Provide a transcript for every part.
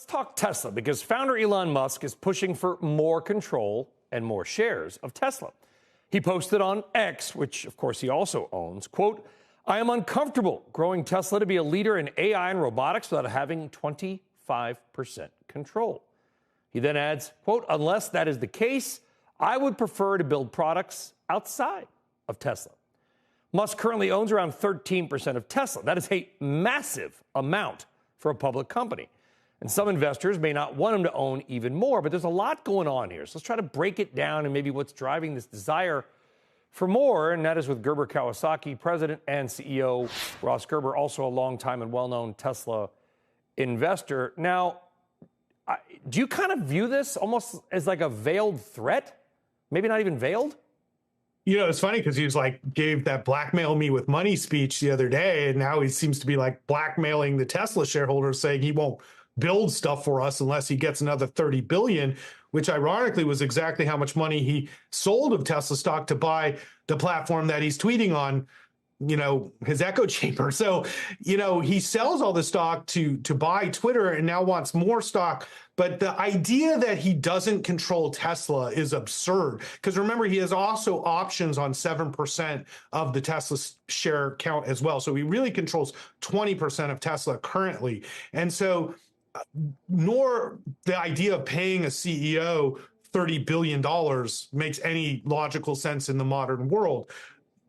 talk Tesla, because founder Elon Musk is pushing for more control and more shares of Tesla. He posted on X, which of course he also owns, quote, "I am uncomfortable growing Tesla to be a leader in AI and robotics without having 25% control." He then adds, quote, "Unless that is the case, I would prefer to build products outside of Tesla." Musk currently owns around 13% of Tesla. That is a massive amount for a public company. And some investors may not want him to own even more, but there's a lot going on here. So let's try to break it down and maybe what's driving this desire for more. And that is with Gerber Kawasaki, president and CEO, Ross Gerber, also a longtime and well-known Tesla investor. Now, do you kind of view this almost as like a veiled threat? Maybe not even veiled? You know, it's funny because he was like, gave that blackmail me with money speech the other day. And now he seems to be like blackmailing the Tesla shareholders, saying he won't build stuff for us unless he gets another 30 billion, which ironically was exactly how much money he sold of Tesla stock to buy the platform that he's tweeting on, you know, his echo chamber. So, you know, he sells all the stock to buy Twitter and now wants more stock. But the idea that he doesn't control Tesla is absurd, because remember, he has also options on 7% of the Tesla share count as well. So he really controls 20% of Tesla currently. And so nor the idea of paying a CEO $30 billion makes any logical sense in the modern world,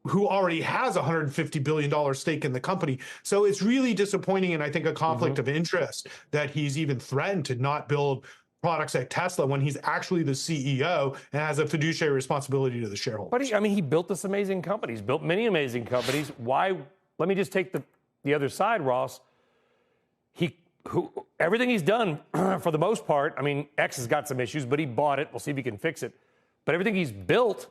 who already has a $150 billion stake in the company. So it's really disappointing, and I think a conflict of interest that he's even threatened to not build products at Tesla when he's actually the CEO and has a fiduciary responsibility to the shareholders. But he built this amazing company. He's built many amazing companies. Why? Let me just take the other side, Ross. Everything he's done, for the most part, I mean, X has got some issues, but he bought it. We'll see if he can fix it. But everything he's built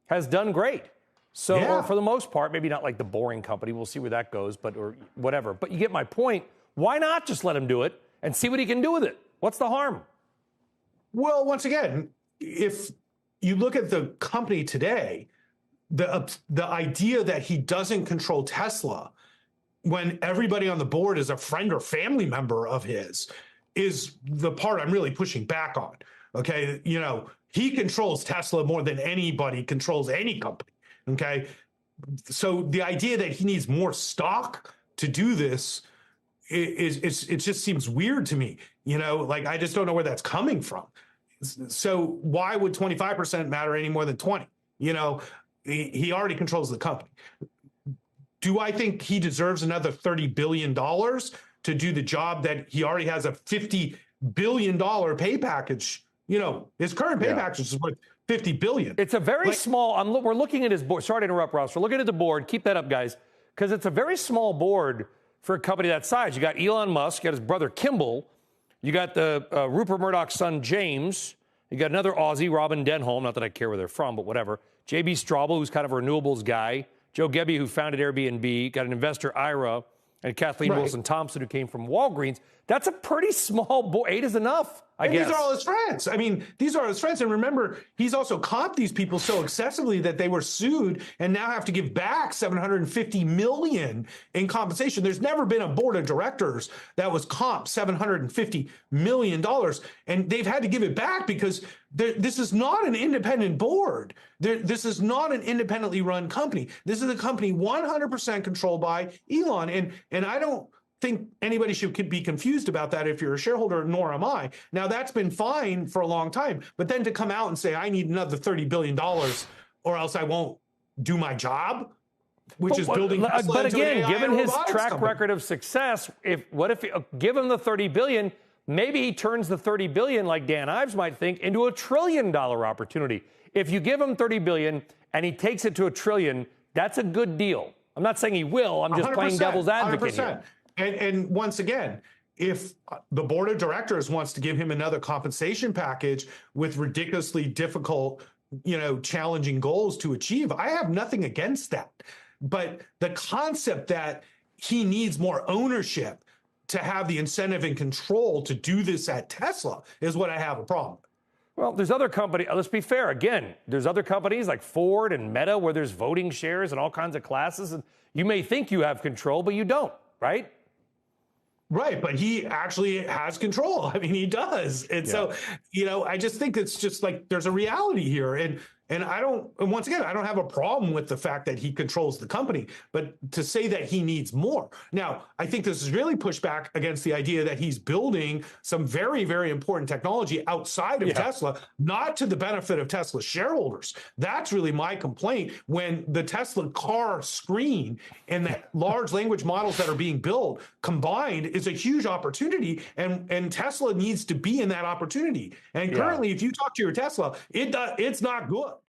has done great. So, or for the most part, maybe not like the boring company. We'll see where that goes, or whatever. But you get my point. Why not just let him do it and see what he can do with it? What's the harm? Well, once again, if you look at the company today, the idea that he doesn't control Tesla when everybody on the board is a friend or family member of his is the part I'm really pushing back on. Okay. You know, he controls Tesla more than anybody controls any company. Okay. So the idea that he needs more stock to do this it just seems weird to me. You know, like, I just don't know where that's coming from. So why would 25% matter any more than 20? You know, he already controls the company. Do I think he deserves another $30 billion to do the job that he already has a $50 billion pay package? You know, his current pay package is worth $50 billion. It's a very small, we're looking at his board. Sorry to interrupt, Ross. We're looking at the board. Keep that up, guys, because it's a very small board for a company that size. You got Elon Musk, you got his brother Kimball, you got the Rupert Murdoch's son James, you got another Aussie, Robin Denholm, not that I care where they're from, but whatever. J.B. Straubel, who's kind of a renewables guy. Joe Gebbia, who founded Airbnb, got an investor, Ira, and Kathleen Wilson Thompson, who came from Walgreens. That's a pretty small board. 8 is enough, I guess. These are all his friends. I mean, these are his friends. And remember, he's also comped these people so excessively that they were sued and now have to give back $750 million in compensation. There's never been a board of directors that was comped $750 million. And they've had to give it back because this is not an independent board. This is not an independently run company. This is a company 100% controlled by Elon. And I don't think anybody should be confused about that if you're a shareholder, nor am I. Now, that's been fine for a long time, but then to come out and say, I need another $30 billion or else I won't do my job, which is building Tesla. But again, given his track record of success, what if give him the $30 billion, maybe he turns the $30 billion, like Dan Ives might think, into a $1 trillion opportunity. If you give him $30 billion and he takes it to $1 trillion, that's a good deal. I'm not saying he will. I'm just playing devil's advocate 100%. Here. And once again, if the board of directors wants to give him another compensation package with ridiculously difficult, challenging goals to achieve, I have nothing against that. But the concept that he needs more ownership to have the incentive and control to do this at Tesla is what I have a problem with. Well, there's other companies. Let's be fair. Again, there's other companies like Ford and Meta where there's voting shares and all kinds of classes. And you may think you have control, but you don't, right? Right, but he actually has control. I mean, he does. And so, I just think it's just like there's a reality here. And I don't, and once again, I don't have a problem with the fact that he controls the company, but to say that he needs more. Now, I think this is really pushback against the idea that he's building some very, very important technology outside of Tesla, not to the benefit of Tesla shareholders. That's really my complaint. When the Tesla car screen and the large language models that are being built combined is a huge opportunity, and Tesla needs to be in that opportunity. And currently, if you talk to your Tesla, it's not good.